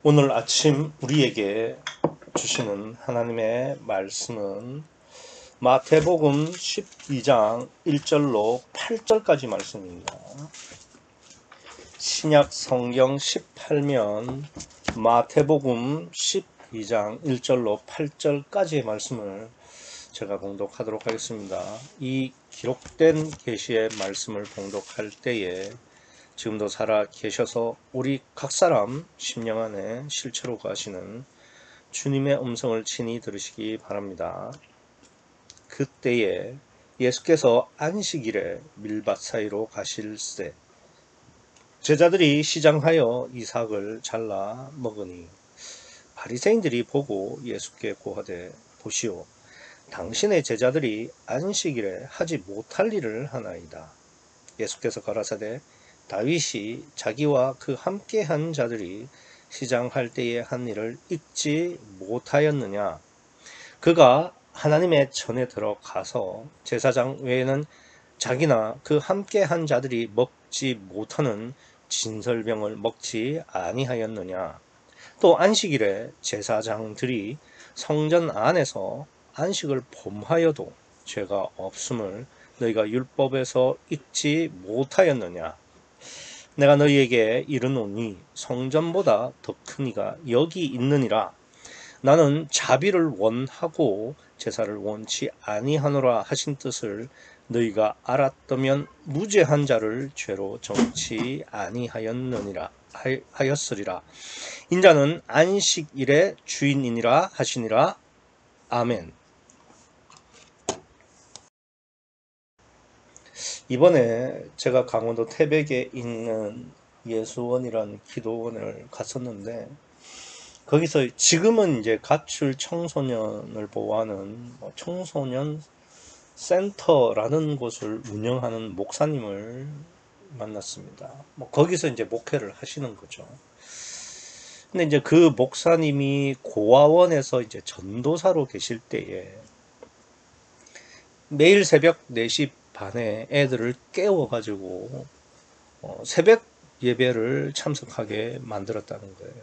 오늘 아침 우리에게 주시는 하나님의 말씀은 마태복음 12장 1절로 8절까지 말씀입니다. 신약 성경 18면 마태복음 12장 1절로 8절까지의 말씀을 제가 봉독하도록 하겠습니다. 이 기록된 계시의 말씀을 봉독할 때에 지금도 살아 계셔서 우리 각 사람 심령 안에 실체로 가시는 주님의 음성을 친히 들으시기 바랍니다. 그때에 예수께서 안식일에 밀밭 사이로 가실새 제자들이 시장하여 이삭을 잘라 먹으니 바리새인들이 보고 예수께 고하되 보시오, 당신의 제자들이 안식일에 하지 못할 일을 하나이다. 예수께서 가라사대 다윗이 자기와 그 함께한 자들이 시장할 때에 한 일을 잊지 못하였느냐? 그가 하나님의 전에 들어가서 제사장 외에는 자기나 그 함께한 자들이 먹지 못하는 진설병을 먹지 아니하였느냐? 또 안식일에 제사장들이 성전 안에서 안식을 범하여도 죄가 없음을 너희가 율법에서 읽지 못하였느냐? 내가 너희에게 이르노니 성전보다 더 큰 이가 여기 있느니라. 나는 자비를 원하고 제사를 원치 아니하노라 하신 뜻을 너희가 알았다면 무죄한 자를 죄로 정치 아니하였느니라 하였으리라. 인자는 안식일의 주인이니라 하시니라. 아멘. 이번에 제가 강원도 태백에 있는 예수원이라는 기도원을 갔었는데, 거기서 지금은 이제 가출 청소년을 보호하는 청소년 센터라는 곳을 운영하는 목사님을 만났습니다. 거기서 이제 목회를 하시는 거죠. 근데 이제 그 목사님이 고아원에서 이제 전도사로 계실 때에 매일 새벽 4시 반에 애들을 깨워가지고 새벽 예배를 참석하게 만들었다는 거예요.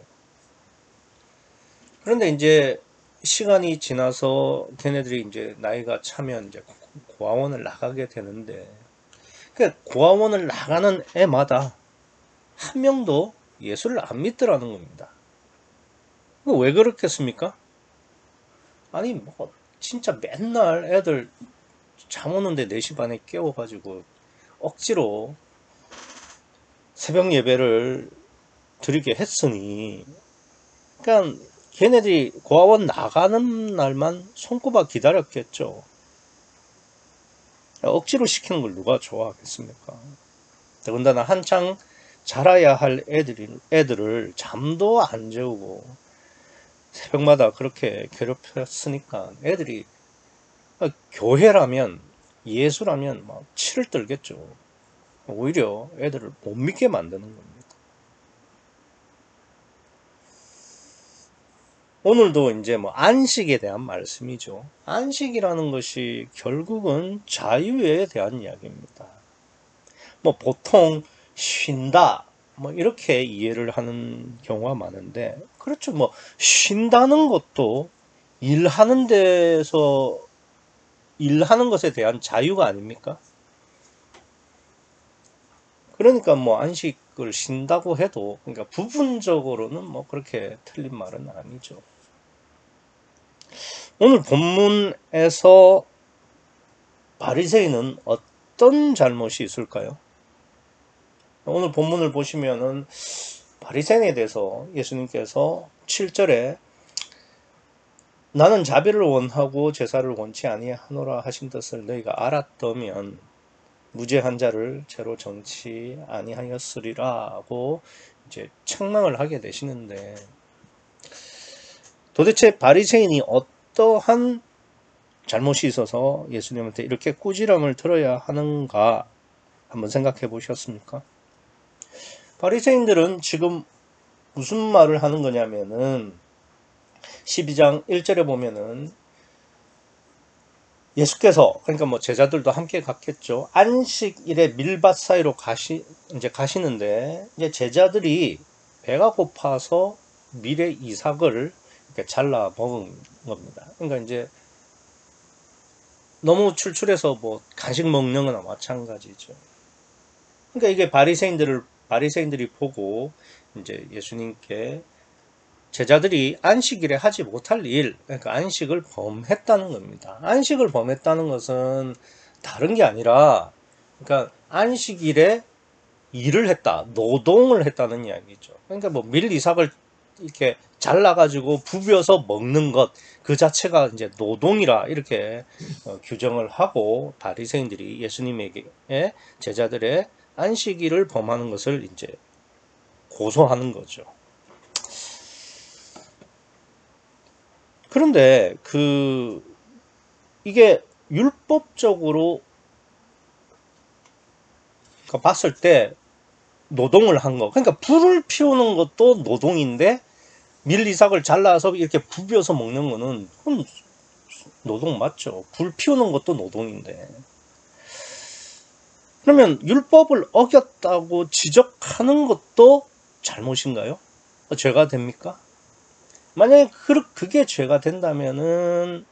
그런데 이제 시간이 지나서 걔네들이 이제 나이가 차면 이제 고아원을 나가게 되는데, 그 고아원을 나가는 애마다 한 명도 예수를 안 믿더라는 겁니다. 왜 그렇겠습니까? 아니 뭐 진짜 맨날 애들 잠 오는데 4시 반에 깨워가지고 억지로 새벽 예배를 드리게 했으니, 그러니까 걔네들이 고아원 나가는 날만 손꼽아 기다렸겠죠. 억지로 시키는 걸 누가 좋아하겠습니까? 더군다나 한창 자라야 할 애들을 잠도 안 재우고 새벽마다 그렇게 괴롭혔으니까 애들이 교회라면, 예수라면 막 치를 떨겠죠. 오히려 애들을 못 믿게 만드는 겁니다. 오늘도 이제 안식에 대한 말씀이죠. 안식이라는 것이 결국은 자유에 대한 이야기입니다. 보통 쉰다 이렇게 이해를 하는 경우가 많은데, 그렇죠. 쉰다는 것도 일하는 데서 일하는 것에 대한 자유가 아닙니까? 그러니까 안식을 쉰다고 해도, 그러니까 부분적으로는 그렇게 틀린 말은 아니죠. 오늘 본문에서 바리새인은 어떤 잘못이 있을까요? 오늘 본문을 보시면은 바리새인에 대해서 예수님께서 7절에 나는 자비를 원하고 제사를 원치 아니하노라 하신 뜻을 너희가 알았다면 무죄한 자를 죄로 정치 아니하였으리라고 이제 책망을 하게 되시는데, 도대체 바리새인이 어떠한 잘못이 있어서 예수님한테 이렇게 꾸지람을 들어야 하는가 한번 생각해 보셨습니까? 바리새인들은 지금 무슨 말을 하는 거냐면은 12장 1절에 보면은 예수께서, 그러니까 제자들도 함께 갔겠죠. 안식일에 밀밭 사이로 가시는데, 이제 제자들이 배가 고파서 밀의 이삭을 이렇게 잘라 먹은 겁니다. 그러니까 이제 너무 출출해서 뭐 간식 먹는 거나 마찬가지죠. 그러니까 이게 바리새인들이 보고 이제 예수님께 제자들이 안식일에 하지 못할 일, 그러니까 안식을 범했다는 겁니다. 안식을 범했다는 것은 다른 게 아니라, 그러니까 안식일에 일을 했다, 노동을 했다는 이야기죠. 그러니까 뭐 밀 이삭을 이렇게 잘라가지고 부벼서 먹는 것 그 자체가 이제 노동이라 이렇게 규정을 하고 바리새인들이 예수님에게 제자들의 안식일을 범하는 것을 이제 고소하는 거죠. 그런데 이게 율법적으로 봤을 때 노동을 한 거. 그러니까 불을 피우는 것도 노동인데 밀 이삭을 잘라서 이렇게 부벼서 먹는 거는 그건 노동 맞죠. 불 피우는 것도 노동인데. 그러면 율법을 어겼다고 지적하는 것도 잘못인가요? 죄가 됩니까? 만약에 그게 죄가 된다면은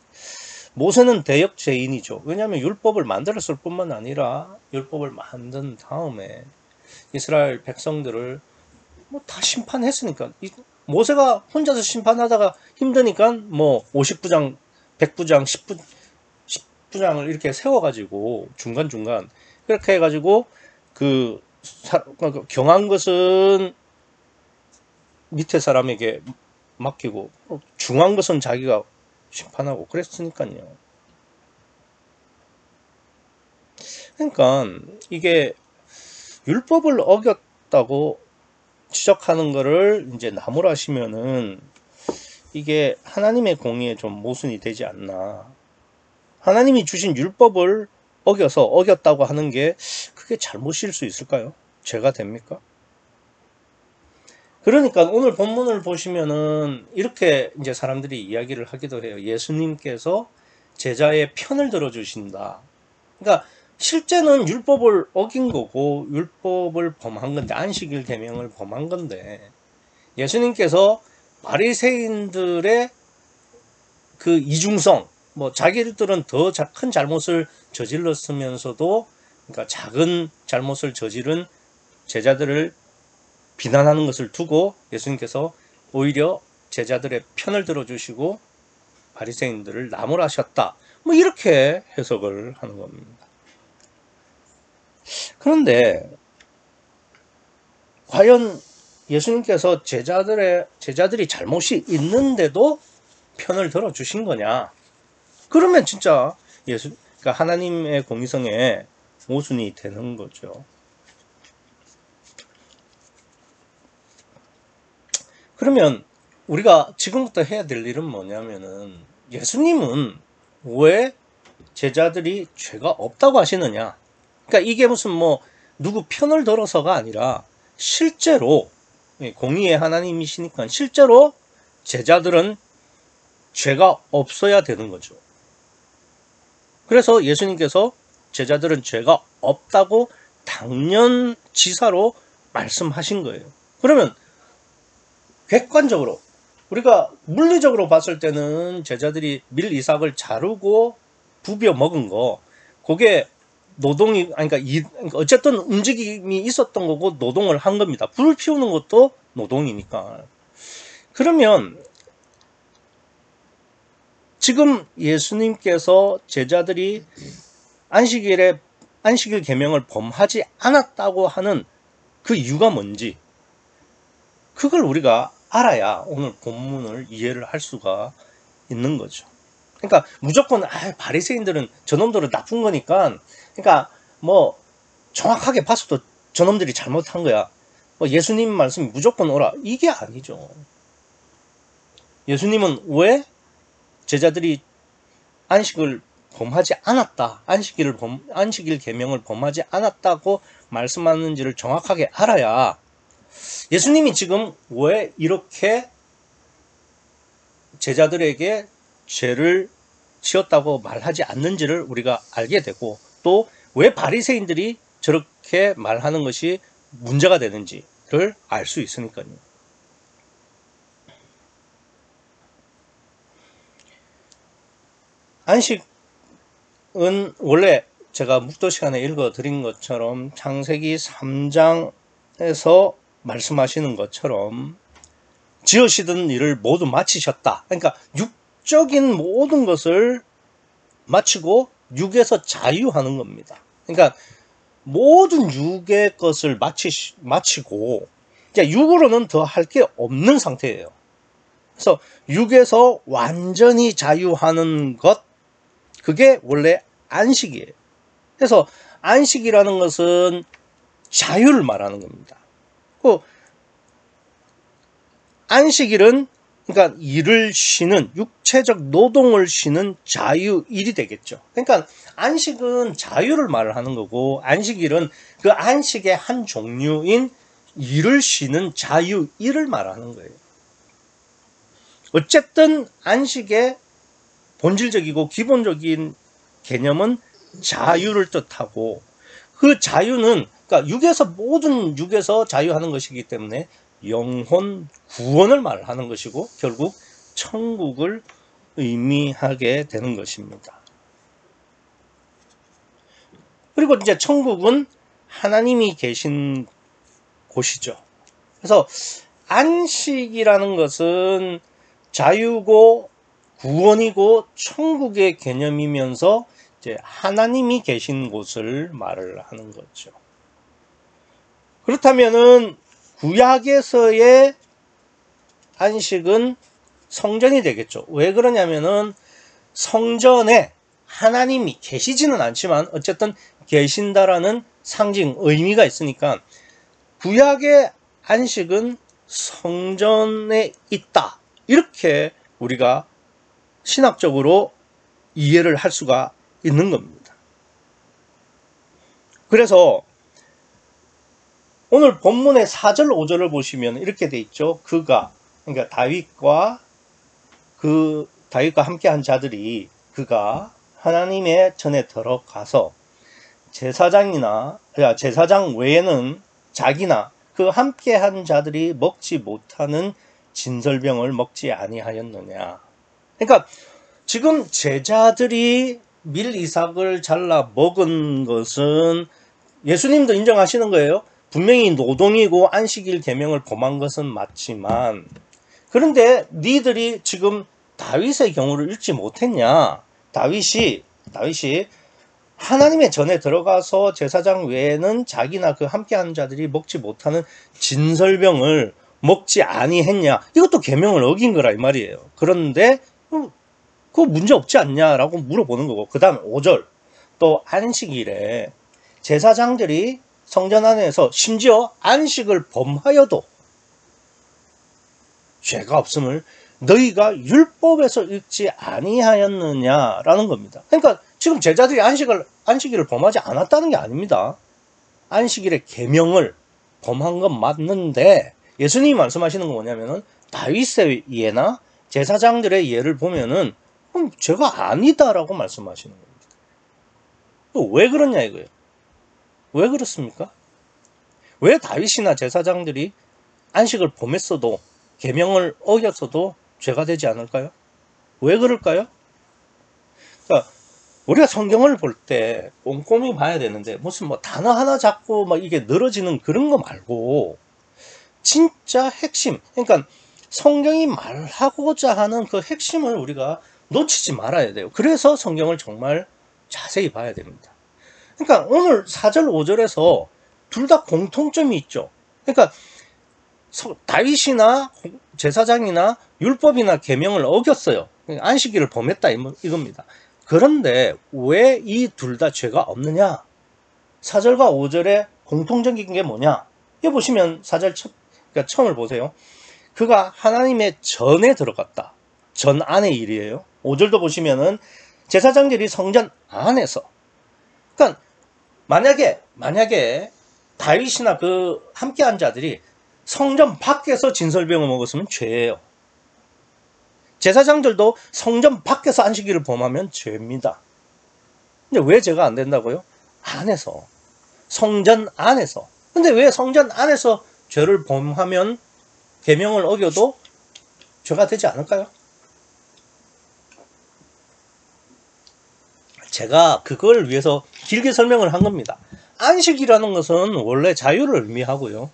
모세는 대역죄인이죠. 왜냐하면 율법을 만들었을 뿐만 아니라 율법을 만든 다음에 이스라엘 백성들을 뭐 다 심판했으니까, 모세가 혼자서 심판하다가 힘드니까 뭐 50부장, 100부장, 10부장을 이렇게 세워가지고 중간중간 그렇게 해가지고 경한 것은 밑에 사람에게 맡기고 중한 것은 자기가 심판하고 그랬으니까요. 그러니까 이게 율법을 어겼다고 지적하는 거를 이제 나무라시면은 이게 하나님의 공의에 좀 모순이 되지 않나. 하나님이 주신 율법을 어겼다고 하는 게 그게 잘못일 수 있을까요? 죄가 됩니까? 그러니까 오늘 본문을 보시면은 이렇게 이제 사람들이 이야기를 하기도 해요. 예수님께서 제자의 편을 들어주신다. 그러니까 실제는 율법을 어긴 거고 율법을 범한 건데, 안식일 계명을 범한 건데, 예수님께서 바리새인들의 그 이중성, 뭐 자기들은 더 큰 잘못을 저질렀으면서도, 그러니까 작은 잘못을 저지른 제자들을 비난하는 것을 두고 예수님께서 오히려 제자들의 편을 들어주시고 바리새인들을 나무라셨다, 뭐 이렇게 해석을 하는 겁니다. 그런데 과연 예수님께서 제자들이 잘못이 있는데도 편을 들어주신 거냐? 그러면 진짜 그러니까 하나님의 공의성에 모순이 되는 거죠. 그러면 우리가 지금부터 해야 될 일은 뭐냐면은, 예수님은 왜 제자들이 죄가 없다고 하시느냐? 그러니까 이게 무슨 뭐 누구 편을 들어서가 아니라 실제로 공의의 하나님이시니까 실제로 제자들은 죄가 없어야 되는 거죠. 그래서 예수님께서 제자들은 죄가 없다고 당연지사로 말씀하신 거예요. 그러면 객관적으로 우리가 물리적으로 봤을 때는 제자들이 밀 이삭을 자르고 부벼 먹은 거, 그게 노동이, 그러니까 어쨌든 움직임이 있었던 거고 노동을 한 겁니다. 불을 피우는 것도 노동이니까. 그러면 지금 예수님께서 제자들이 안식일 계명을 범하지 않았다고 하는 그 이유가 뭔지, 그걸 우리가 알아야 오늘 본문을 이해를 할 수가 있는 거죠. 그러니까 무조건 바리새인들은 저놈들은 나쁜 거니까, 그러니까 뭐 정확하게 봤어도 저놈들이 잘못한 거야, 뭐 예수님 말씀이 무조건 옳아, 이게 아니죠. 예수님은 왜 제자들이 안식을 범하지 않았다, 안식일 계명을 범하지 않았다고 말씀하는지를 정확하게 알아야 예수님이 지금 왜 이렇게 제자들에게 죄를 지었다고 말하지 않는지를 우리가 알게 되고, 또 왜 바리새인들이 저렇게 말하는 것이 문제가 되는지를 알 수 있으니까요. 안식은 원래 제가 묵도 시간에 읽어 드린 것처럼 창세기 3장에서 말씀하시는 것처럼 지으시던 일을 모두 마치셨다. 그러니까 육적인 모든 것을 마치고 육에서 자유하는 겁니다. 그러니까 모든 육의 것을 마치고 이제 육으로는 더 할 게 없는 상태예요. 그래서 육에서 완전히 자유하는 것, 그게 원래 안식이에요. 그래서 안식이라는 것은 자유를 말하는 겁니다. 그 안식일은 그러니까 일을 쉬는, 육체적 노동을 쉬는 자유일이 되겠죠. 그러니까 안식은 자유를 말하는 거고, 안식일은 그 안식의 한 종류인 일을 쉬는 자유일을 말하는 거예요. 어쨌든 안식의 본질적이고 기본적인 개념은 자유를 뜻하고, 그 자유는 그러니까 모든 육에서 자유하는 것이기 때문에 영혼 구원을 말하는 것이고 결국 천국을 의미하게 되는 것입니다. 그리고 이제 천국은 하나님이 계신 곳이죠. 그래서 안식이라는 것은 자유고 구원이고 천국의 개념이면서 이제 하나님이 계신 곳을 말을 하는 거죠. 그렇다면은 구약에서의 안식은 성전이 되겠죠. 왜 그러냐면은 성전에 하나님이 계시지는 않지만 어쨌든 계신다라는 상징, 의미가 있으니까 구약의 안식은 성전에 있다. 이렇게 우리가 신학적으로 이해를 할 수가 있는 겁니다. 그래서 오늘 본문의 4절 5절을 보시면 이렇게 돼 있죠. 그러니까 다윗과 함께한 자들이 그가 하나님의 전에 들어가서 제사장 외에는 자기나 그 함께한 자들이 먹지 못하는 진설병을 먹지 아니하였느냐. 그러니까 지금 제자들이 밀이삭을 잘라 먹은 것은 예수님도 인정하시는 거예요. 분명히 노동이고 안식일 계명을 범한 것은 맞지만, 그런데 니들이 지금 다윗의 경우를 읽지 못했냐. 다윗이 하나님의 전에 들어가서 제사장 외에는 자기나 그 함께하는 자들이 먹지 못하는 진설병을 먹지 아니했냐. 이것도 계명을 어긴 거라 이 말이에요. 그런데 그거 문제 없지 않냐라고 물어보는 거고, 그 다음 5절 또 안식일에 제사장들이 성전 안에서 심지어 안식을 범하여도 죄가 없음을 너희가 율법에서 읽지 아니하였느냐라는 겁니다. 그러니까 지금 제자들이 안식일을 범하지 않았다는 게 아닙니다. 안식일의 계명을 범한 건 맞는데, 예수님이 말씀하시는 건 뭐냐면은 다윗의 예나 제사장들의 예를 보면은 죄가 아니다라고 말씀하시는 겁니다. 또 왜 그러냐 이거예요. 왜 그렇습니까? 왜 다윗이나 제사장들이 안식을 범했어도 계명을 어겼어도 죄가 되지 않을까요? 왜 그럴까요? 그러니까 우리가 성경을 볼 때 꼼꼼히 봐야 되는데 무슨 단어 하나 잡고 이게 늘어지는 그런 거 말고 진짜 핵심, 그러니까 성경이 말하고자 하는 그 핵심을 우리가 놓치지 말아야 돼요. 그래서 성경을 정말 자세히 봐야 됩니다. 그러니까 오늘 4절 5절에서 둘 다 공통점이 있죠. 그러니까 다윗이나 제사장이나 율법이나 계명을 어겼어요. 안식일을 범했다 이겁니다. 그런데 왜 이 둘 다 죄가 없느냐? 4절과 5절의 공통적인 게 뭐냐? 여기 보시면 4절 그러니까 처음을 보세요. 그가 하나님의 전에 들어갔다. 전 안의 일이에요. 5절도 보시면은 제사장들이 성전 안에서, 그러니까 만약에 다윗이나 그 함께한 자들이 성전 밖에서 진설병을 먹었으면 죄예요. 제사장들도 성전 밖에서 안식일을 범하면 죄입니다. 근데 왜 죄가 안 된다고요? 안에서, 성전 안에서. 근데 왜 성전 안에서 죄를 범하면 계명을 어겨도 죄가 되지 않을까요? 제가 그걸 위해서 길게 설명을 한 겁니다. 안식이라는 것은 원래 자유를 의미하고요.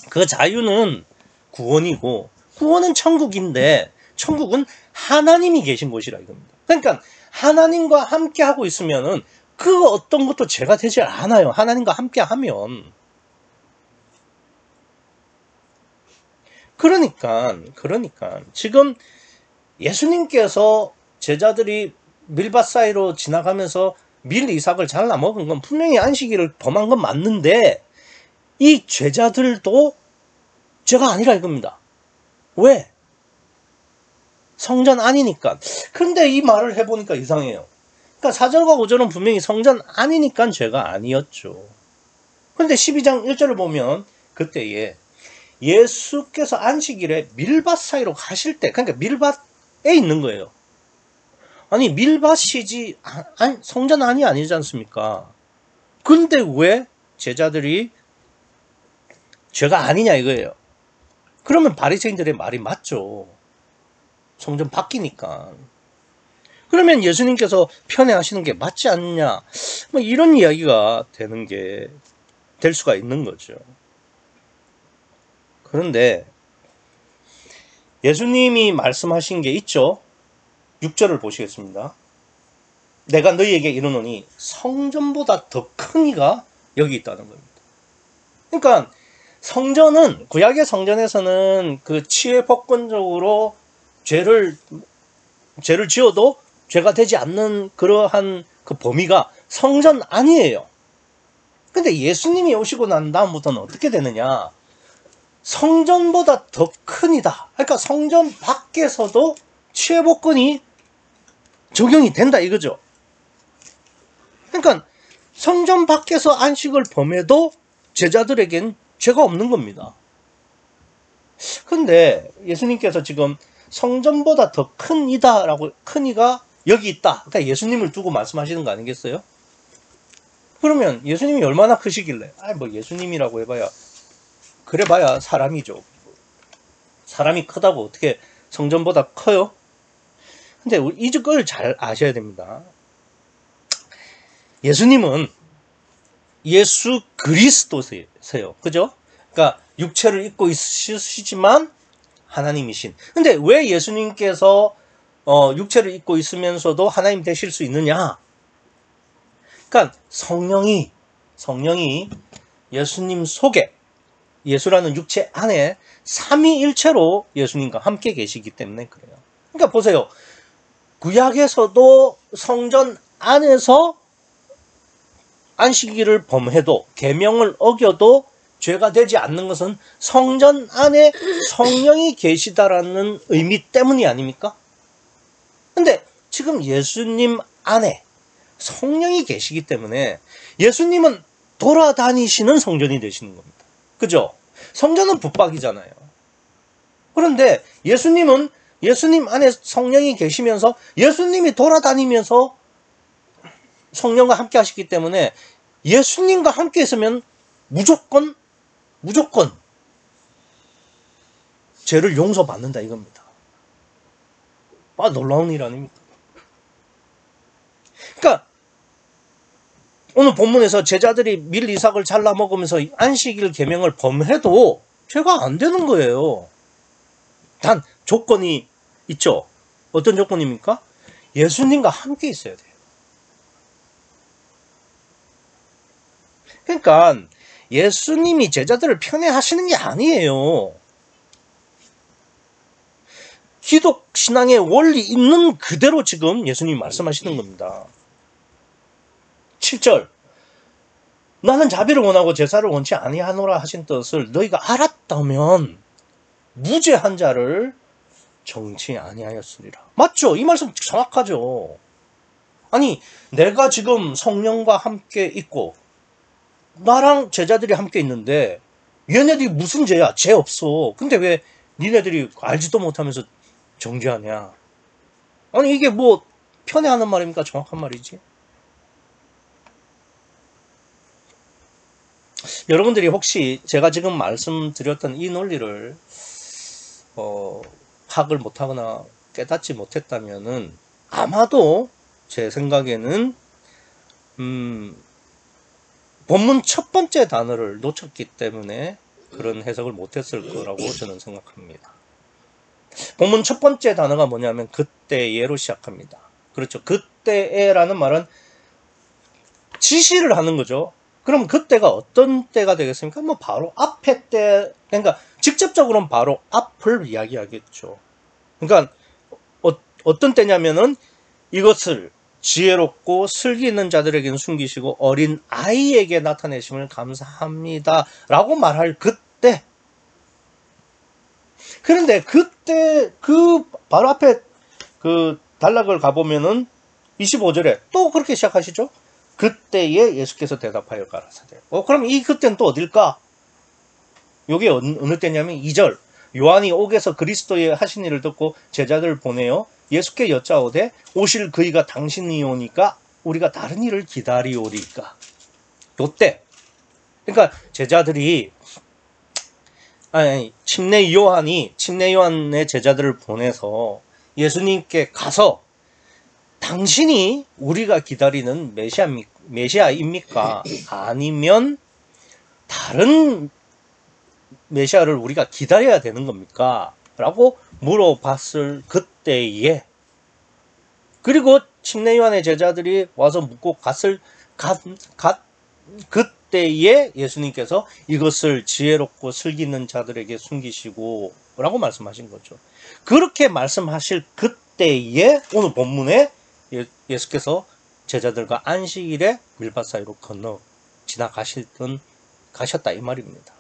그 자유는 구원이고, 구원은 천국인데 천국은 하나님이 계신 곳이라 이겁니다. 그러니까 하나님과 함께 하고 있으면은 그 어떤 것도 죄가 되지 않아요. 하나님과 함께 하면. 그러니까 지금 예수님께서 제자들이 밀밭 사이로 지나가면서 밀 이삭을 잘라 먹은 건 분명히 안식일을 범한 건 맞는데, 이 제자들도 죄가 아니라 이겁니다. 왜? 성전 아니니까. 근데 이 말을 해보니까 이상해요. 그러니까 4절과 5절은 분명히 성전 아니니까 죄가 아니었죠. 근데 12장 1절을 보면 그때에 예수께서 안식일에 밀밭 사이로 가실 때, 그러니까 밀밭에 있는 거예요. 아니 밀밭이지 성전 안이 아니지 않습니까? 근데 왜 제자들이 죄가 아니냐 이거예요. 그러면 바리새인들의 말이 맞죠. 성전 바뀌니까. 그러면 예수님께서 편애하시는 게 맞지 않냐, 뭐 이런 이야기가 될 수가 있는 거죠. 그런데 예수님이 말씀하신 게 있죠. 6절을 보시겠습니다. 내가 너희에게 이르노니 성전보다 더 큰 이가 여기 있다는 겁니다. 그러니까 성전은, 구약의 성전에서는 그 치외법권적으로 죄를 지어도 죄가 되지 않는 그러한 그 범위가 성전 아니에요. 근데 예수님이 오시고 난 다음부터는 어떻게 되느냐, 성전보다 더 큰 이다. 그러니까 성전 밖에서도 치외법권이 적용이 된다 이거죠. 그러니까 성전 밖에서 안식을 범해도 제자들에겐 죄가 없는 겁니다. 근데 예수님께서 지금 성전보다 더 큰 이다라고, 큰 이가 여기 있다, 그러니까 예수님을 두고 말씀하시는 거 아니겠어요? 그러면 예수님이 얼마나 크시길래, 뭐 예수님이라고 해봐야, 그래봐야 사람이죠. 사람이 크다고 어떻게 성전보다 커요? 근데 이걸 잘 아셔야 됩니다. 예수님은 예수 그리스도세요. 그죠? 그러니까 육체를 입고 있으시지만 하나님이신. 근데 왜 예수님께서 육체를 입고 있으면서도 하나님 되실 수 있느냐? 그러니까 성령이 예수님 속에, 예수라는 육체 안에 삼위일체로 예수님과 함께 계시기 때문에 그래요. 그러니까 보세요. 구약에서도 성전 안에서 안식일을 범해도, 계명을 어겨도 죄가 되지 않는 것은 성전 안에 성령이 계시다라는 의미 때문이 아닙니까? 근데 지금 예수님 안에 성령이 계시기 때문에 예수님은 돌아다니시는 성전이 되시는 겁니다. 그죠? 성전은 붙박이잖아요. 그런데 예수님은 예수님 안에 성령이 계시면서 예수님이 돌아다니면서 성령과 함께 하시기 때문에 예수님과 함께 있으면 무조건 죄를 용서받는다 이겁니다. 놀라운 일 아닙니까? 그러니까 오늘 본문에서 제자들이 밀 이삭을 잘라 먹으면서 안식일 계명을 범해도 죄가 안 되는 거예요. 단 조건이 있죠. 어떤 조건입니까? 예수님과 함께 있어야 돼요. 그러니까 예수님이 제자들을 편애하시는 게 아니에요. 기독 신앙의 원리 있는 그대로 지금 예수님이 말씀하시는 겁니다. 7절, 나는 자비를 원하고 제사를 원치 아니하노라 하신 뜻을 너희가 알았다면 무죄한 자를 정치 아니하였으리라. 맞죠? 이 말씀 정확하죠. 아니 내가 지금 성령과 함께 있고 나랑 제자들이 함께 있는데 얘네들이 무슨 죄야? 죄 없어. 근데 왜 니네들이 알지도 못하면서 정죄하냐? 아니 이게 뭐 편애하는 말입니까? 정확한 말이지. 여러분들이 혹시 제가 지금 말씀드렸던 이 논리를 파악을 못하거나 깨닫지 못했다면은 아마도 제 생각에는 본문 첫 번째 단어를 놓쳤기 때문에 그런 해석을 못했을 거라고 저는 생각합니다. 본문 첫 번째 단어가 뭐냐면 그때예로 시작합니다. 그렇죠. 그때에라는 말은 지시를 하는 거죠. 그럼 그때가 어떤 때가 되겠습니까? 뭐 바로 앞에 때, 그러니까 직접적으로는 바로 앞을 이야기하겠죠. 그러니까 어떤 때냐면은 이것을 지혜롭고 슬기 있는 자들에게는 숨기시고 어린 아이에게 나타내심을 감사합니다 라고 말할 그때. 그런데 그때 그 바로 앞에 그 단락을 가보면은 25절에 또 그렇게 시작하시죠. 그때에 예수께서 대답하여 가라사대. 그럼 이 그때는 또 어딜까? 요게 어느 때냐면 2절. 요한이 옥에서 그리스도의 하신 일을 듣고 제자들을 보내어 예수께 여짜오되 오실 그이가 당신이 오니까 우리가 다른 일을 기다리오리까. 요때. 그러니까 제자들이 침례 요한의 제자들을 보내서 예수님께 가서 당신이 우리가 기다리는 메시아입니까? 아니면 다른 메시아를 우리가 기다려야 되는 겁니까? 라고 물어봤을 그때에, 그리고 침례 요한의 제자들이 와서 묻고 그때에 예수님께서 이것을 지혜롭고 슬기 있는 자들에게 숨기시고 라고 말씀하신 거죠. 그렇게 말씀하실 그때에 오늘 본문에 예수께서 제자들과 안식일에 밀밭 사이로 건너 가셨다 이 말입니다.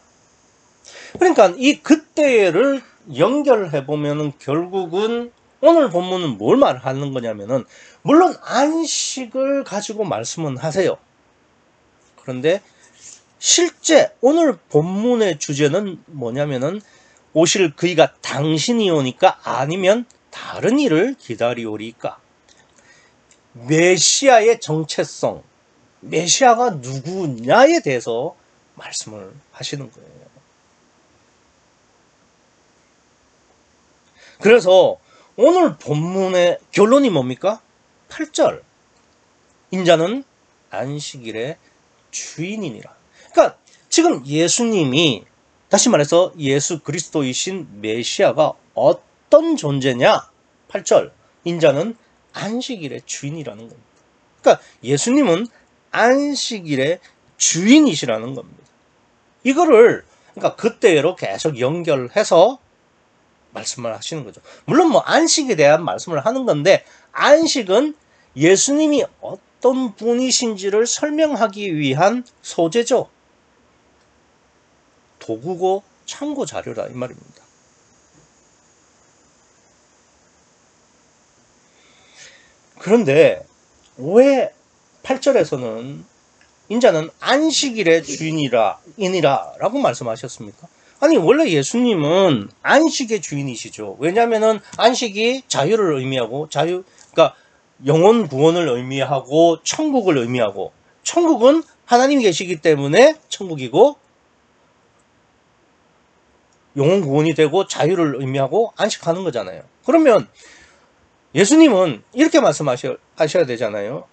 그러니까 이 그때를 연결해 보면은 결국은 오늘 본문은 뭘 말하는 거냐면은 물론 안식을 가지고 말씀은 하세요. 그런데 실제 오늘 본문의 주제는 뭐냐면은 오실 그이가 당신이 오니까 아니면 다른 일을 기다리오리까. 메시아의 정체성, 메시아가 누구냐에 대해서 말씀을 하시는 거예요. 그래서 오늘 본문의 결론이 뭡니까? 8절. 인자는 안식일의 주인이니라. 그러니까 지금 예수님이, 다시 말해서 예수 그리스도이신 메시아가 어떤 존재냐? 8절. 인자는 안식일의 주인이라는 겁니다. 그러니까 예수님은 안식일의 주인이시라는 겁니다. 이거를 그러니까 그때로 계속 연결해서 말씀을 하시는 거죠. 물론 뭐 안식에 대한 말씀을 하는 건데 안식은 예수님이 어떤 분이신지를 설명하기 위한 소재죠. 도구고 참고 자료라 이 말입니다. 그런데 왜 8절에서는 인자는 안식일의 주인이라 라고 말씀하셨습니까? 아니 원래 예수님은 안식의 주인이시죠. 왜냐하면은 안식이 자유를 의미하고 그러니까 영혼 구원을 의미하고 천국을 의미하고, 천국은 하나님이 계시기 때문에 천국이고 영혼 구원이 되고 자유를 의미하고 안식하는 거잖아요. 그러면 예수님은 이렇게 말씀하셔야 되잖아요.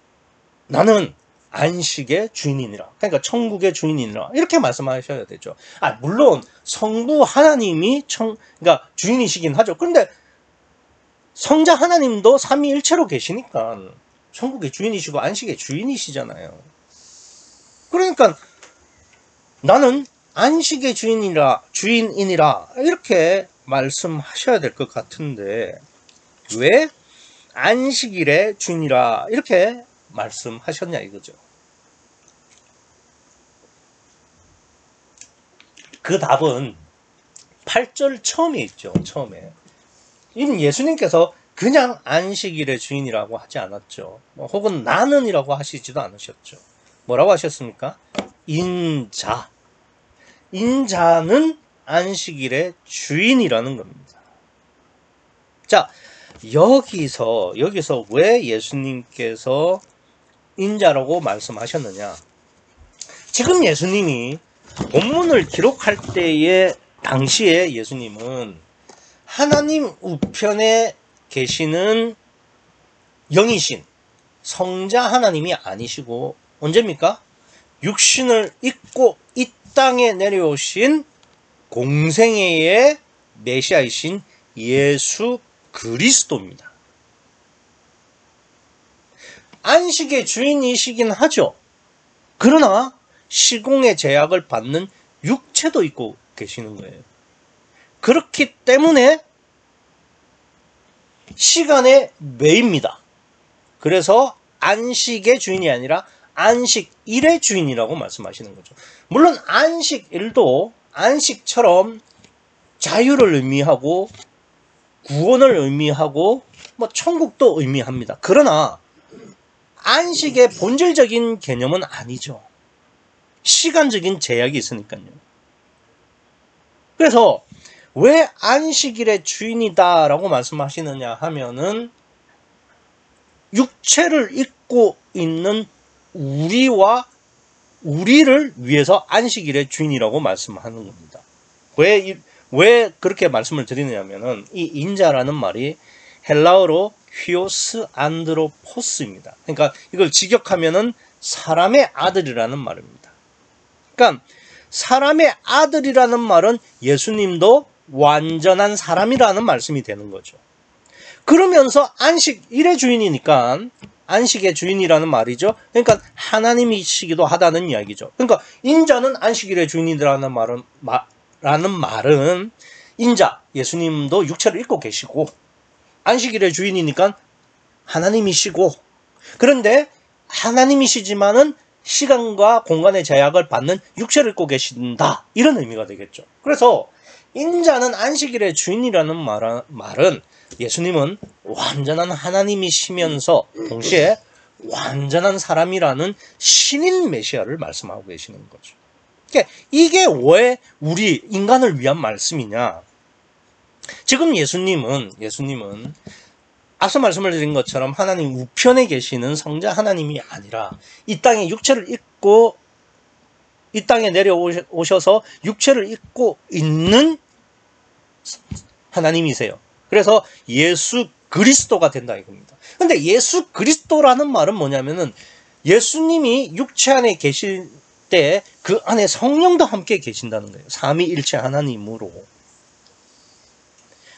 나는 안식의 주인이니라. 그러니까 천국의 주인이니라. 이렇게 말씀하셔야 되죠. 물론 성부 하나님이 그러니까 주인이시긴 하죠. 그런데 성자 하나님도 삼위일체로 계시니까 천국의 주인이시고 안식의 주인이시잖아요. 그러니까 나는 안식의 주인이니라 이렇게 말씀하셔야 될 것 같은데 왜 안식일의 주인이라 이렇게 말씀하셨냐 이거죠. 그 답은 8절 처음에 있죠. 처음에 이는 예수님께서 그냥 안식일의 주인이라고 하지 않았죠. 혹은 나는이라고 하시지도 않으셨죠. 뭐라고 하셨습니까? 인자는 안식일의 주인이라는 겁니다. 자, 여기서 왜 예수님께서 인자라고 말씀하셨느냐? 지금 예수님이 본문을 기록할 때의 당시에 예수님은 하나님 우편에 계시는 영이신 성자 하나님이 아니시고 언제입니까? 육신을 입고 이 땅에 내려오신 공생애의 메시아이신 예수 그리스도입니다. 안식의 주인이시긴 하죠. 그러나 시공의 제약을 받는 육체도 입고 계시는 거예요. 그렇기 때문에 시간의 매입니다. 그래서 안식의 주인이 아니라 안식일의 주인이라고 말씀하시는 거죠. 물론 안식일도 안식처럼 자유를 의미하고 구원을 의미하고 뭐 천국도 의미합니다. 그러나 안식의 본질적인 개념은 아니죠. 시간적인 제약이 있으니까요. 그래서 왜 안식일의 주인이다라고 말씀하시느냐 하면은 육체를 입고 있는 우리를 위해서 안식일의 주인이라고 말씀하는 겁니다. 왜 그렇게 말씀을 드리느냐면은 이 인자라는 말이 헬라어로 휘오스 안드로포스입니다. 그러니까 이걸 직역하면은 사람의 아들이라는 말입니다. 그러니까 사람의 아들이라는 말은 예수님도 완전한 사람이라는 말씀이 되는 거죠. 그러면서 안식일의 주인이니까 안식의 주인이라는 말이죠. 그러니까 하나님이시기도 하다는 이야기죠. 그러니까 인자는 안식일의 주인이라는 말은 인자 예수님도 육체를 입고 계시고 안식일의 주인이니까 하나님이시고, 그런데 하나님이시지만은 시간과 공간의 제약을 받는 육체를 입고 계신다, 이런 의미가 되겠죠. 그래서 인자는 안식일의 주인이라는 말은 예수님은 완전한 하나님이시면서 동시에 완전한 사람이라는 신인 메시아를 말씀하고 계시는 거죠. 그러니까 이게 왜 우리 인간을 위한 말씀이냐? 지금 예수님은 앞서 말씀을 드린 것처럼 하나님 우편에 계시는 성자 하나님이 아니라 이 땅에 육체를 입고 이 땅에 내려오셔서 육체를 입고 있는 하나님이세요. 그래서 예수 그리스도가 된다 이겁니다. 근데 예수 그리스도라는 말은 뭐냐면은 예수님이 육체 안에 계실 때 그 안에 성령도 함께 계신다는 거예요. 삼위일체 하나님으로.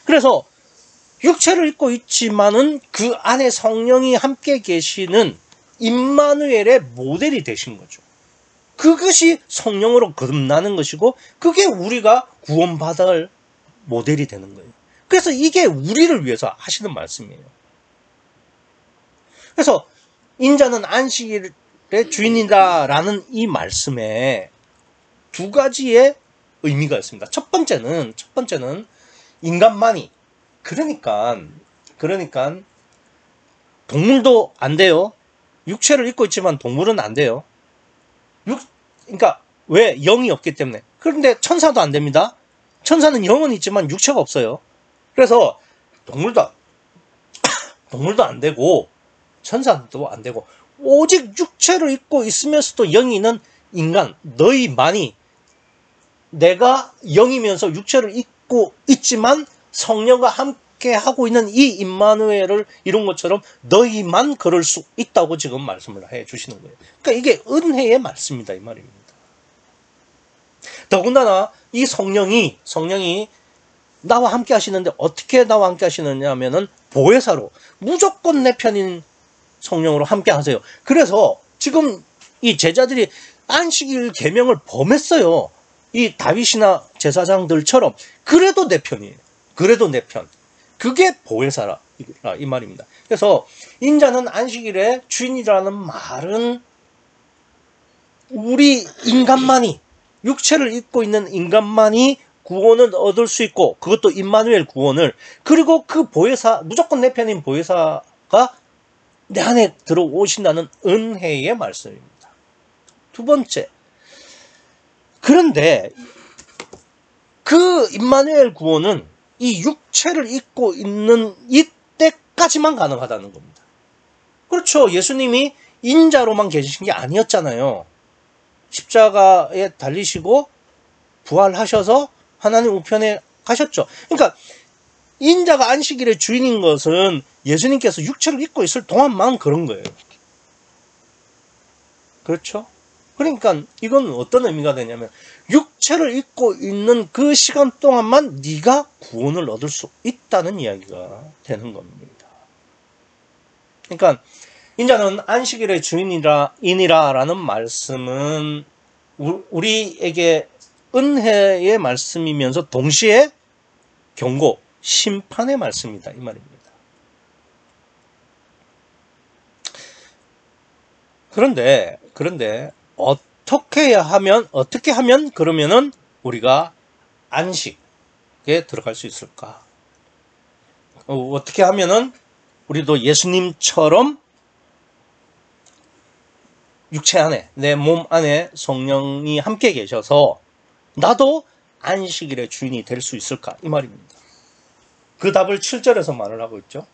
그래서 육체를 입고 있지만은 그 안에 성령이 함께 계시는 임마누엘의 모델이 되신 거죠. 그것이 성령으로 거듭나는 것이고 그게 우리가 구원받을 모델이 되는 거예요. 그래서 이게 우리를 위해서 하시는 말씀이에요. 그래서 인자는 안식일의 주인이다라는 이 말씀에 두 가지의 의미가 있습니다. 첫 번째는 인간만이 그러니까 동물도 안 돼요. 육체를 입고 있지만 동물은 안 돼요. 그러니까 왜? 영이 없기 때문에. 그런데 천사도 안 됩니다. 천사는 영은 있지만 육체가 없어요. 그래서 동물도 안 되고 천사도 안 되고 오직 육체를 입고 있으면서도 영이 있는 인간 너희만이 내가 영이면서 육체를 입고 있지만 성령과 함께 하고 있는 이 임마누엘을 이룬 것처럼 너희만 그럴 수 있다고 지금 말씀을 해 주시는 거예요. 그러니까 이게 은혜의 말씀이다 이 말입니다. 더군다나 이 성령이 나와 함께 하시는데 어떻게 나와 함께 하시느냐 하면은 보혜사로 무조건 내 편인 성령으로 함께 하세요. 그래서 지금 이 제자들이 안식일 계명을 범했어요. 이 다윗이나 제사장들처럼. 그래도 내 편이에요. 그래도 내 편. 그게 보혜사라 이 말입니다. 그래서 인자는 안식일의 주인이라는 말은 우리 인간만이 육체를 입고 있는 인간만이 구원을 얻을 수 있고 그것도 임마누엘 구원을 그리고 그 보혜사 무조건 내 편인 보혜사가 내 안에 들어오신다는 은혜의 말씀입니다. 두 번째, 그런데 그 임마누엘 구원은 이 육체를 입고 있는 이때까지만 가능하다는 겁니다. 그렇죠. 예수님이 인자로만 계신 게 아니었잖아요. 십자가에 달리시고 부활하셔서 하나님 우편에 가셨죠. 그러니까 인자가 안식일의 주인인 것은 예수님께서 육체를 입고 있을 동안만 그런 거예요. 그렇죠? 그러니까 이건 어떤 의미가 되냐면 육체를 입고 있는 그 시간 동안만 네가 구원을 얻을 수 있다는 이야기가 되는 겁니다. 그러니까 인자는 안식일의 주인이라는 말씀은 우리에게 은혜의 말씀이면서 동시에 경고, 심판의 말씀이다 이 말입니다. 그런데 어떻게 하면 그러면은 우리가 안식에 들어갈 수 있을까? 어떻게 하면은 우리도 예수님처럼 육체 안에, 내 몸 안에 성령이 함께 계셔서 나도 안식일의 주인이 될 수 있을까? 이 말입니다. 그 답을 7절에서 말을 하고 있죠.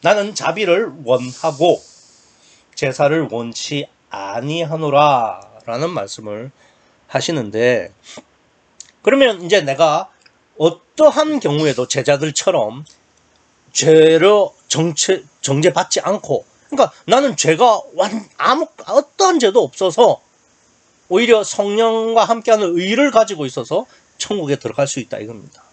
나는 자비를 원하고 제사를 원치 아니하노라 라는 말씀을 하시는데, 그러면 이제 내가 어떠한 경우에도 제자들처럼 죄로 정죄받지 않고, 그러니까 나는 죄가 어떠한 죄도 없어서 오히려 성령과 함께하는 의를 가지고 있어서 천국에 들어갈 수 있다 이겁니다.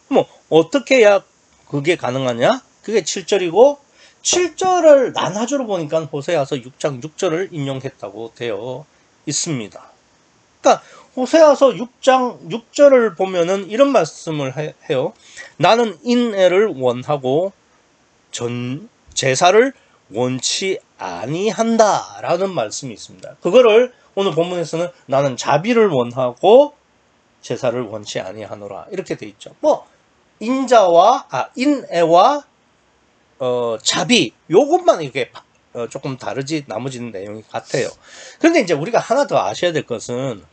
뭐 어떻게 해야 그게 가능하냐? 그게 7절이고 7절을 나눠주로 보니까 호세아서 6장 6절을 인용했다고 되어 있습니다. 그러니까 호세아서 6장 6절을 보면은 이런 말씀을 해요. 나는 인애를 원하고 제사를 원치 아니한다 라는 말씀이 있습니다. 그거를 오늘 본문에서는 나는 자비를 원하고 제사를 원치 아니하노라 이렇게 돼 있죠. 뭐 인애와 자비 요것만 이렇게 조금 다르지 나머지는 내용이 같아요. 그런데 이제 우리가 하나 더 아셔야 될 것은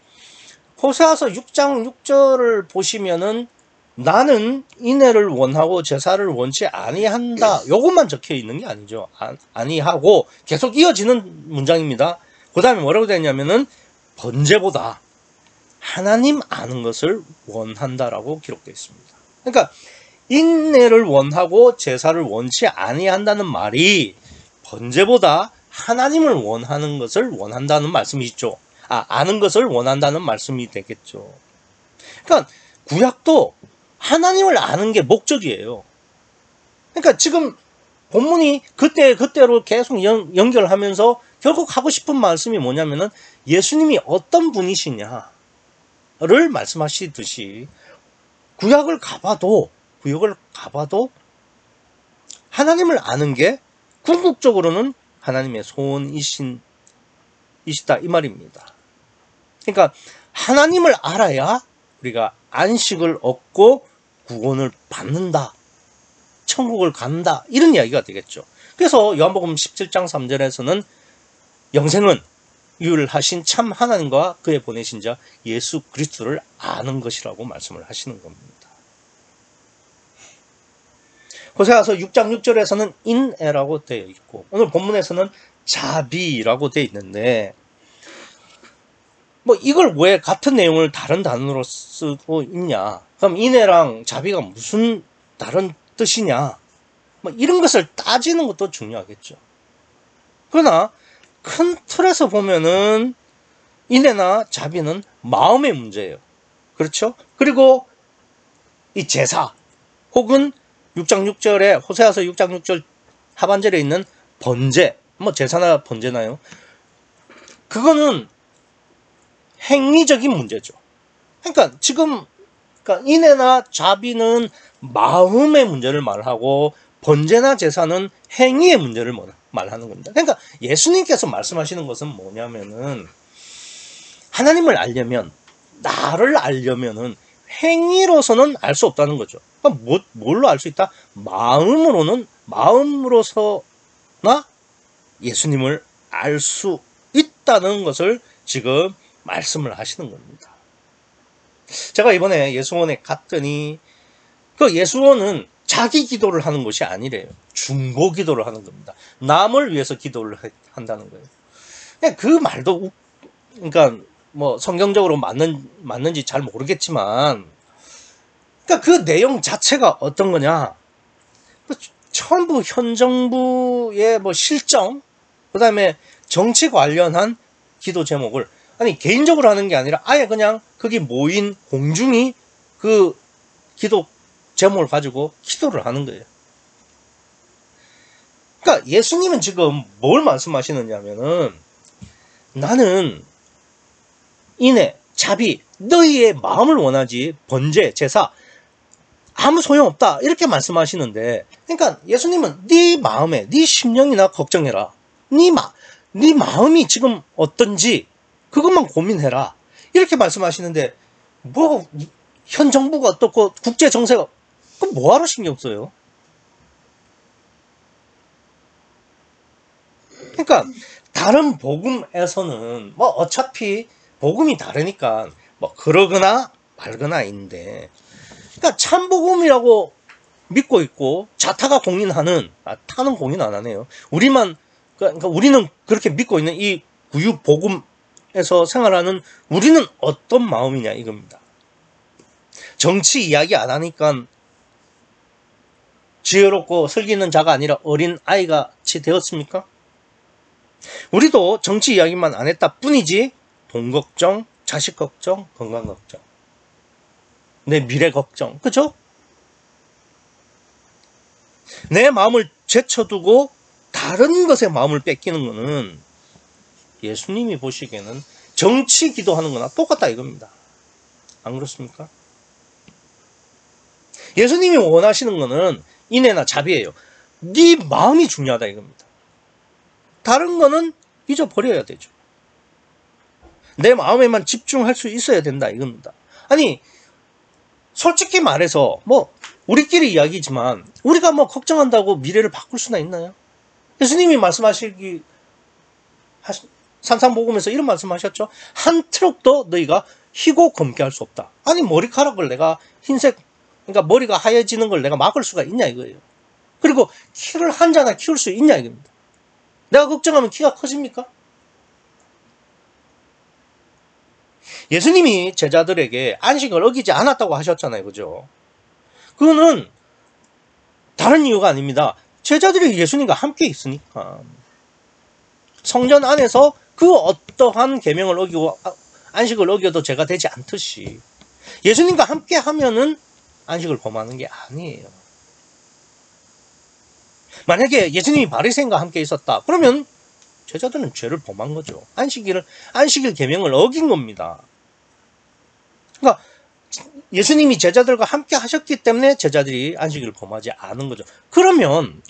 호세아서 6장 6절을 보시면은 나는 인애를 원하고 제사를 원치 아니한다 요것만 적혀 있는 게 아니죠. 아니하고 계속 이어지는 문장입니다. 그 다음에 뭐라고 되냐면은 번제보다 하나님 아는 것을 원한다라고 기록되어 있습니다. 그러니까 인애를 원하고 제사를 원치 아니한다는 말이 번제보다 하나님을 원하는 것을 원한다는 말씀이죠. 아는 것을 원한다는 말씀이 되겠죠. 그러니까 구약도 하나님을 아는 게 목적이에요. 그러니까 지금 본문이 그때로 계속 연결하면서 결국 하고 싶은 말씀이 뭐냐면은 예수님이 어떤 분이시냐를 말씀하시듯이 구역을 가봐도 하나님을 아는 게 궁극적으로는 하나님의 소원이시다 이 말입니다. 그러니까 하나님을 알아야 우리가 안식을 얻고 구원을 받는다, 천국을 간다 이런 이야기가 되겠죠. 그래서 요한복음 17장 3절에서는 영생은 유일하신 참 하나님과 그의 보내신 자 예수 그리스도를 아는 것이라고 말씀을 하시는 겁니다. 호세아서 6장 6절에서는 인애라고 되어 있고 오늘 본문에서는 자비라고 되어 있는데 뭐 이걸 왜 같은 내용을 다른 단어로 쓰고 있냐? 그럼 인애랑 자비가 무슨 다른 뜻이냐? 뭐 이런 것을 따지는 것도 중요하겠죠. 그러나 큰 틀에서 보면은 인애나 자비는 마음의 문제예요. 그렇죠? 그리고 이 제사 혹은 6장 6절에 호세아서 6장 6절 하반절에 있는 번제, 뭐 제사나 번제나요? 그거는 행위적인 문제죠. 그러니까 지금 인애나 자비는 마음의 문제를 말하고 번제나 제사는 행위의 문제를 말하는 겁니다. 그러니까 예수님께서 말씀하시는 것은 뭐냐면은 하나님을 알려면 나를 알려면은 행위로서는 알 수 없다는 거죠. 그러니까 뭘로 알 수 있다? 마음으로서나 예수님을 알 수 있다는 것을 지금 말씀을 하시는 겁니다. 제가 이번에 예수원에 갔더니 그 예수원은 자기 기도를 하는 것이 아니래요. 중보 기도를 하는 겁니다. 남을 위해서 기도를 한다는 거예요. 그 말도 그러니까 뭐 성경적으로 맞는지 잘 모르겠지만 그러니까 그 내용 자체가 어떤 거냐? 현 정부의 뭐 실정, 그다음에 정치 관련한 기도 제목을 아니 개인적으로 하는 게 아니라 아예 그냥 거기 모인 공중이 그 기도 제목을 가지고 기도를 하는 거예요. 그러니까 예수님은 지금 뭘 말씀하시느냐면은 나는 인애, 자비, 너희의 마음을 원하지 번제, 제사 아무 소용없다 이렇게 말씀하시는데 그러니까 예수님은 네 마음에 네 심령이나 걱정해라. 네 마음이 지금 어떤지 그것만 고민해라. 이렇게 말씀하시는데 뭐 현 정부가 어떻고 국제 정세가 그 뭐하러 신경 써요? 그러니까 다른 복음에서는 뭐 어차피 복음이 다르니까 뭐 그러거나 말거나인데 그러니까 참 복음이라고 믿고 있고 자타가 공인하는 타는 공인 안 하네요. 그러니까 우리는 그렇게 믿고 있는 이 구유 복음에서 생활하는 우리는 어떤 마음이냐 이겁니다. 정치 이야기 안 하니까 지혜롭고 슬기는 자가 아니라 어린 아이같이 되었습니까? 우리도 정치 이야기만 안 했다 뿐이지 돈 걱정, 자식 걱정, 건강 걱정, 내 미래 걱정, 그죠? 내 마음을 제쳐두고 다른 것에 마음을 뺏기는 거는 예수님이 보시기에는 정치 기도하는 거나 똑같다 이겁니다. 안 그렇습니까? 예수님이 원하시는 거는 인애나 자비예요. 네 마음이 중요하다 이겁니다. 다른 거는 잊어버려야 되죠. 내 마음에만 집중할 수 있어야 된다 이겁니다. 아니 솔직히 말해서 뭐 우리끼리 이야기지만 우리가 뭐 걱정한다고 미래를 바꿀 수나 있나요? 예수님이 말씀하시기 산상복음에서 이런 말씀하셨죠. 한 트럭도 너희가 희고 검게 할 수 없다. 아니 머리카락을 내가 흰색 그러니까 머리가 하얘지는 걸 내가 막을 수가 있냐 이거예요. 그리고 키를 한자나 키울 수 있냐 이겁니다. 내가 걱정하면 키가 커집니까? 예수님이 제자들에게 안식을 어기지 않았다고 하셨잖아요. 그죠? 그거는 다른 이유가 아닙니다. 제자들이 예수님과 함께 있으니까. 성전 안에서 그 어떠한 계명을 어기고 안식을 어겨도 죄가 되지 않듯이 예수님과 함께 하면은 안식을 범하는 게 아니에요. 만약에 예수님이 바리새인과 함께 있었다. 그러면 제자들은 죄를 범한 거죠. 안식일 계명을 어긴 겁니다. 그러니까 예수님이 제자들과 함께 하셨기 때문에 제자들이 안식일을 범하지 않은 거죠. 그러면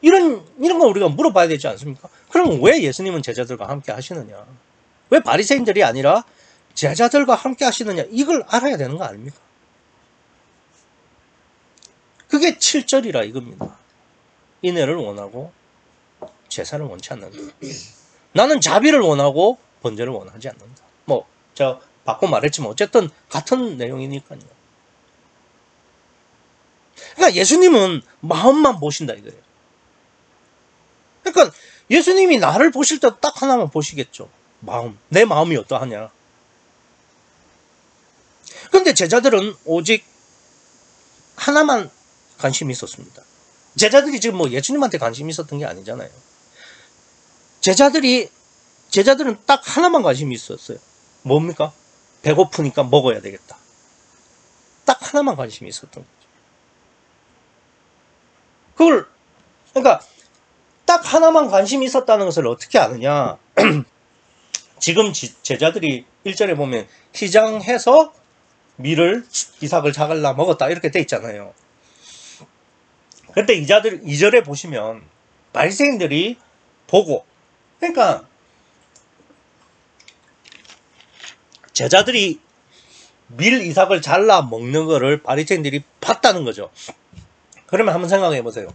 이런 거 우리가 물어봐야 되지 않습니까? 그럼 왜 예수님은 제자들과 함께 하시느냐? 왜 바리새인들이 아니라 제자들과 함께 하시느냐? 이걸 알아야 되는 거 아닙니까? 그게 7절이라 이겁니다. 인애를 원하고 제사를 원치 않는다. 나는 자비를 원하고 번제를 원하지 않는다. 뭐 제가 바꿔 말했지만 어쨌든 같은 내용이니까요. 그러니까 예수님은 마음만 보신다 이거예요. 그러니까 예수님이 나를 보실 때 딱 하나만 보시겠죠. 마음. 내 마음이 어떠하냐. 그런데 제자들은 오직 하나만 관심이 있었습니다. 제자들이 지금 뭐 예수님한테 관심이 있었던 게 아니잖아요. 제자들은 딱 하나만 관심이 있었어요. 뭡니까? 배고프니까 먹어야 되겠다. 딱 하나만 관심이 있었던 거죠. 그러니까 딱 하나만 관심이 있었다는 것을 어떻게 아느냐? 지금 제자들이 1절에 보면 희장해서 밀을 이삭을 잘라 먹었다 이렇게 돼 있잖아요. 그때 2절에 보시면 바리새인들이 보고 그러니까 제자들이 밀 이삭을 잘라 먹는 거를 바리새인들이 봤다는 거죠. 그러면 한번 생각해 보세요.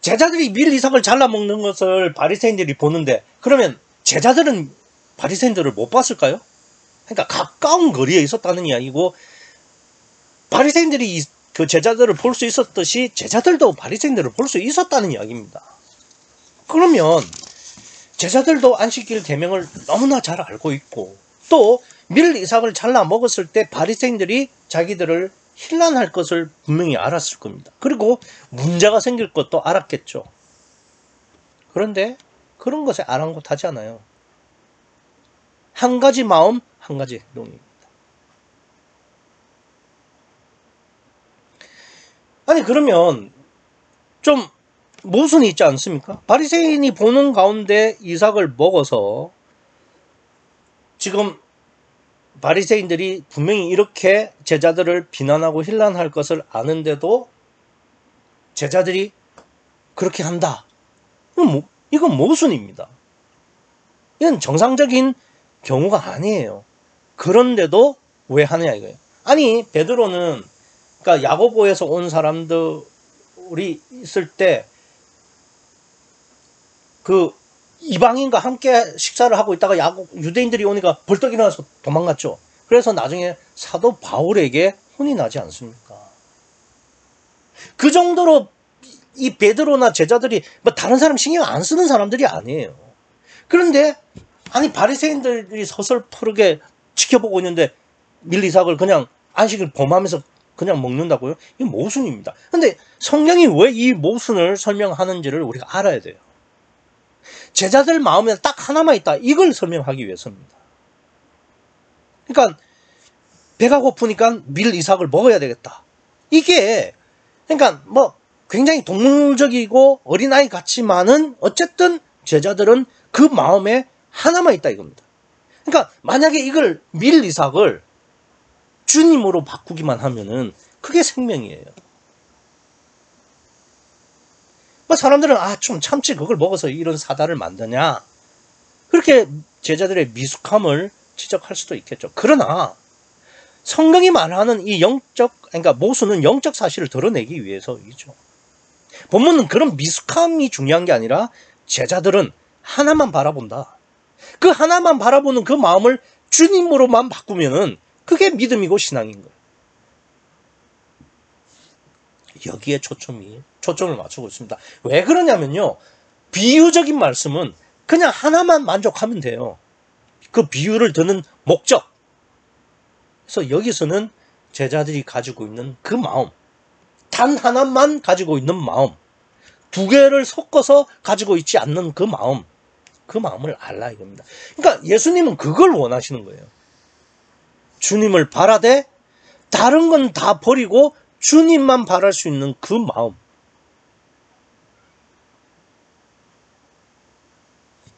제자들이 밀 이삭을 잘라 먹는 것을 바리새인들이 보는데 그러면 제자들은 바리새인들을 못 봤을까요? 그러니까 가까운 거리에 있었다는 이야기고 바리새인들이 그 제자들을 볼 수 있었듯이 제자들도 바리새인들을 볼 수 있었다는 이야기입니다. 그러면 제자들도 안식일 계명을 너무나 잘 알고 있고 또 밀 이삭을 잘라 먹었을 때 바리새인들이 자기들을 힐난할 것을 분명히 알았을 겁니다. 그리고 문제가 생길 것도 알았겠죠. 그런데 그런 것에 아랑곳하지 않아요. 한 가지 마음, 한 가지 행동입니다. 아니 그러면 좀 모순이 있지 않습니까? 바리새인이 보는 가운데 이삭을 먹어서 지금 바리새인들이 분명히 이렇게 제자들을 비난하고 힐난할 것을 아는데도 제자들이 그렇게 한다. 이건 모순입니다. 이건 정상적인 경우가 아니에요. 그런데도 왜 하느냐 이거예요. 아니 베드로는 그러니까 야고보에서 온 사람들이 있을 때 그 이방인과 함께 식사를 하고 있다가 유대인들이 오니까 벌떡 일어나서 도망갔죠. 그래서 나중에 사도 바울에게 혼이 나지 않습니까? 그 정도로 이 베드로나 제자들이 뭐 다른 사람 신경 안 쓰는 사람들이 아니에요. 그런데 아니 바리새인들이 서슬프르게 지켜보고 있는데 밀리삭을 그냥 안식을 범하면서 그냥 먹는다고요? 이게 모순입니다. 근데 성경이 왜 이 모순을 설명하는지를 우리가 알아야 돼요. 제자들 마음에 딱 하나만 있다. 이걸 설명하기 위해서입니다. 그러니까 배가 고프니까 밀리삭을 먹어야 되겠다. 이게 그러니까 뭐 굉장히 동물적이고 어린아이 같지만은 어쨌든 제자들은 그 마음에 하나만 있다 이겁니다. 그러니까 만약에 이걸 밀리삭을 주님으로 바꾸기만 하면은 그게 생명이에요. 사람들은 좀 참치 그걸 먹어서 이런 사다를 만드냐 그렇게 제자들의 미숙함을 지적할 수도 있겠죠. 그러나 성경이 말하는 이 그러니까 모순은 영적 사실을 드러내기 위해서이죠. 본문은 그런 미숙함이 중요한 게 아니라 제자들은 하나만 바라본다. 그 하나만 바라보는 그 마음을 주님으로만 바꾸면은 그게 믿음이고 신앙인 거예요. 여기에 초점을 맞추고 있습니다. 왜 그러냐면요. 비유적인 말씀은 그냥 하나만 만족하면 돼요. 그 비유를 드는 목적. 그래서 여기서는 제자들이 가지고 있는 그 마음, 단 하나만 가지고 있는 마음, 두 개를 섞어서 가지고 있지 않는 그 마음을 알라 이겁니다. 그러니까 예수님은 그걸 원하시는 거예요. 주님을 바라되 다른 건 다 버리고 주님만 바랄 수 있는 그 마음.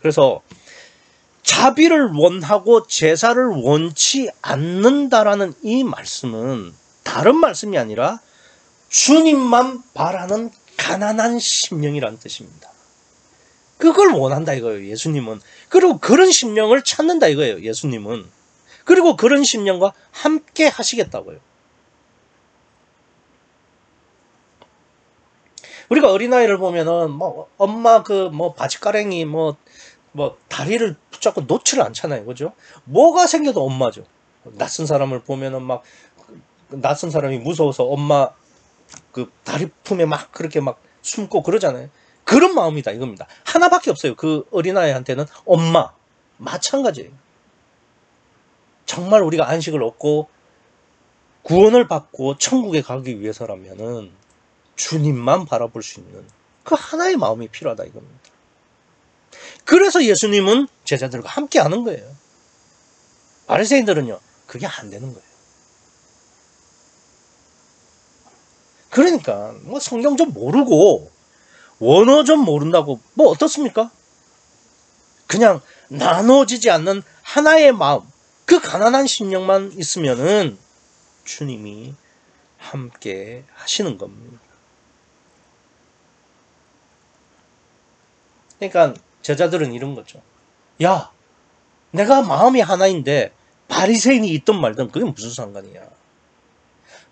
그래서 자비를 원하고 제사를 원치 않는다라는 이 말씀은 다른 말씀이 아니라 주님만 바라는 가난한 심령이라는 뜻입니다. 그걸 원한다 이거예요, 예수님은. 그리고 그런 심령을 찾는다 이거예요, 예수님은. 그리고 그런 심령과 함께 하시겠다고요. 우리가 어린아이를 보면은 엄마 바지가랭이 다리를 붙잡고 놓지를 않잖아요. 그죠? 뭐가 생겨도 엄마죠. 낯선 사람을 보면은 낯선 사람이 무서워서 엄마 그 다리 품에 그렇게 숨고 그러잖아요. 그런 마음이다 이겁니다. 하나밖에 없어요. 그 어린아이한테는 엄마. 마찬가지예요. 정말 우리가 안식을 얻고 구원을 받고 천국에 가기 위해서라면은 주님만 바라볼 수 있는 그 하나의 마음이 필요하다 이겁니다. 그래서 예수님은 제자들과 함께 하는 거예요. 바리새인들은요 그게 안 되는 거예요. 그러니까 성경 좀 모르고 원어 좀 모른다고 어떻습니까? 그냥 나눠지지 않는 하나의 마음, 그 가난한 심령만 있으면은 주님이 함께 하시는 겁니다. 그러니까 제자들은 이런 거죠. 야, 내가 마음이 하나인데 바리새인이 있든 말든 그게 무슨 상관이야.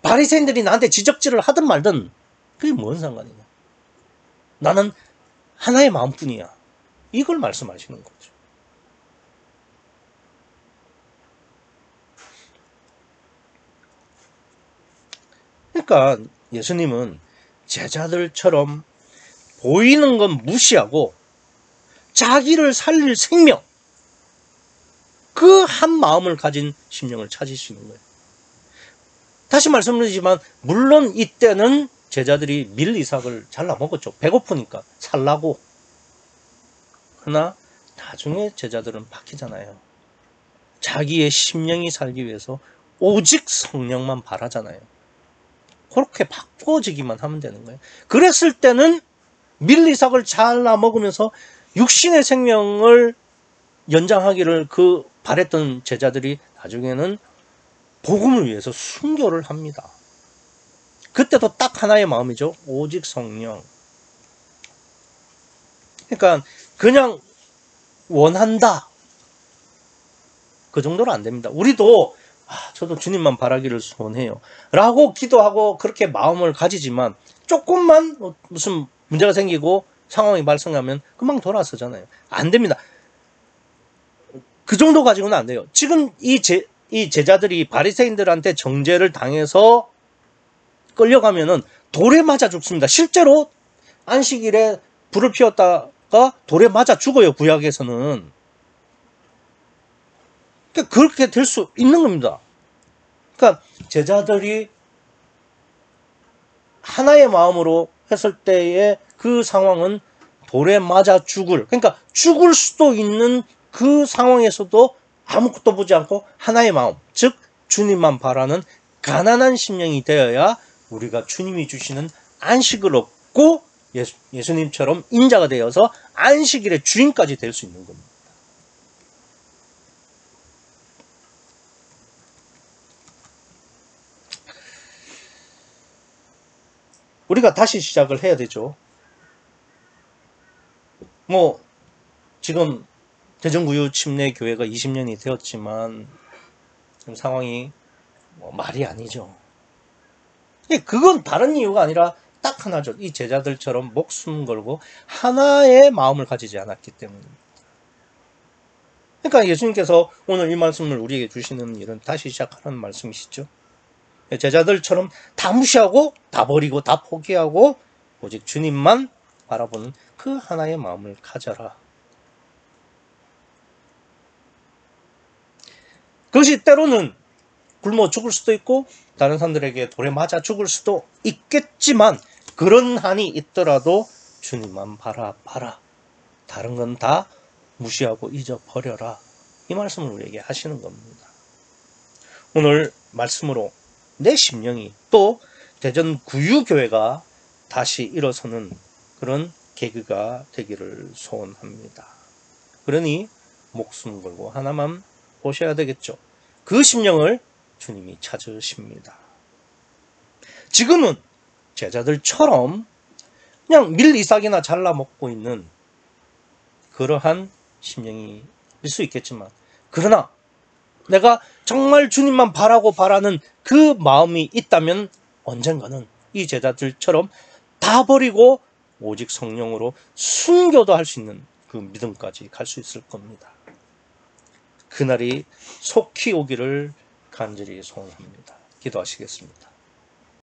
바리새인들이 나한테 지적질을 하든 말든 그게 뭔 상관이냐. 나는 하나의 마음뿐이야. 이걸 말씀하시는 거죠. 그러니까 예수님은 제자들처럼 보이는 건 무시하고 자기를 살릴 생명, 그 한 마음을 가진 심령을 찾으시는 거예요. 다시 말씀드리지만 물론 이때는 제자들이 밀이삭을 잘라 먹었죠. 배고프니까 살라고. 그러나 나중에 제자들은 바뀌잖아요. 자기의 심령이 살기 위해서 오직 성령만 바라잖아요. 그렇게 바꿔지기만 하면 되는 거예요. 그랬을 때는 밀리삭을 잘라 먹으면서 육신의 생명을 연장하기를 바랬던 제자들이 나중에는 복음을 위해서 순교를 합니다. 그때도 딱 하나의 마음이죠. 오직 성령. 그러니까 그냥 원한다. 그 정도로 안 됩니다. 우리도 저도 주님만 바라기를 소원해요. 라고 기도하고 그렇게 마음을 가지지만 조금만 무슨 문제가 생기고 상황이 발생하면 금방 돌아서잖아요. 안 됩니다. 그 정도 가지고는 안 돼요. 지금 이 제자들이 바리새인들한테 정죄를 당해서 끌려가면은 돌에 맞아 죽습니다. 실제로 안식일에 불을 피웠다가 돌에 맞아 죽어요. 구약에서는. 그렇게 될 수 있는 겁니다. 그러니까 제자들이 하나의 마음으로 했을 때의 그 상황은 돌에 맞아 그러니까 죽을 수도 있는 그 상황에서도 아무것도 보지 않고 하나의 마음, 즉 주님만 바라는 가난한 심령이 되어야 우리가 주님이 주시는 안식을 얻고 예수님처럼 인자가 되어서 안식일의 주인까지 될 수 있는 겁니다. 우리가 다시 시작을 해야 되죠. 지금 대전구유 침례 교회가 20년이 되었지만 지금 상황이 말이 아니죠. 그건 다른 이유가 아니라 딱 하나죠. 이 제자들처럼 목숨 걸고 하나의 마음을 가지지 않았기 때문입니다. 그러니까 예수님께서 오늘 이 말씀을 우리에게 주시는 일은 다시 시작하라는 말씀이시죠. 제자들처럼 다 무시하고 다 버리고 다 포기하고 오직 주님만 바라보는 그 하나의 마음을 가져라. 그것이 때로는 굶어 죽을 수도 있고 다른 사람들에게 돌에 맞아 죽을 수도 있겠지만 그런 한이 있더라도 주님만 바라봐라. 다른 건 다 무시하고 잊어버려라. 이 말씀을 우리에게 하시는 겁니다. 오늘 말씀으로 내 심령이 또 대전 구유교회가 다시 일어서는 그런 계기가 되기를 소원합니다. 그러니 목숨 걸고 하나만 보셔야 되겠죠. 그 심령을 주님이 찾으십니다. 지금은 제자들처럼 그냥 밀리삭이나 잘라 먹고 있는 그러한 심령일 수 있겠지만 그러나 내가 정말 주님만 바라는 그 마음이 있다면 언젠가는 이 제자들처럼 다 버리고 오직 성령으로 순교도 할 수 있는 그 믿음까지 갈 수 있을 겁니다. 그날이 속히 오기를 간절히 소원합니다. 기도하시겠습니다.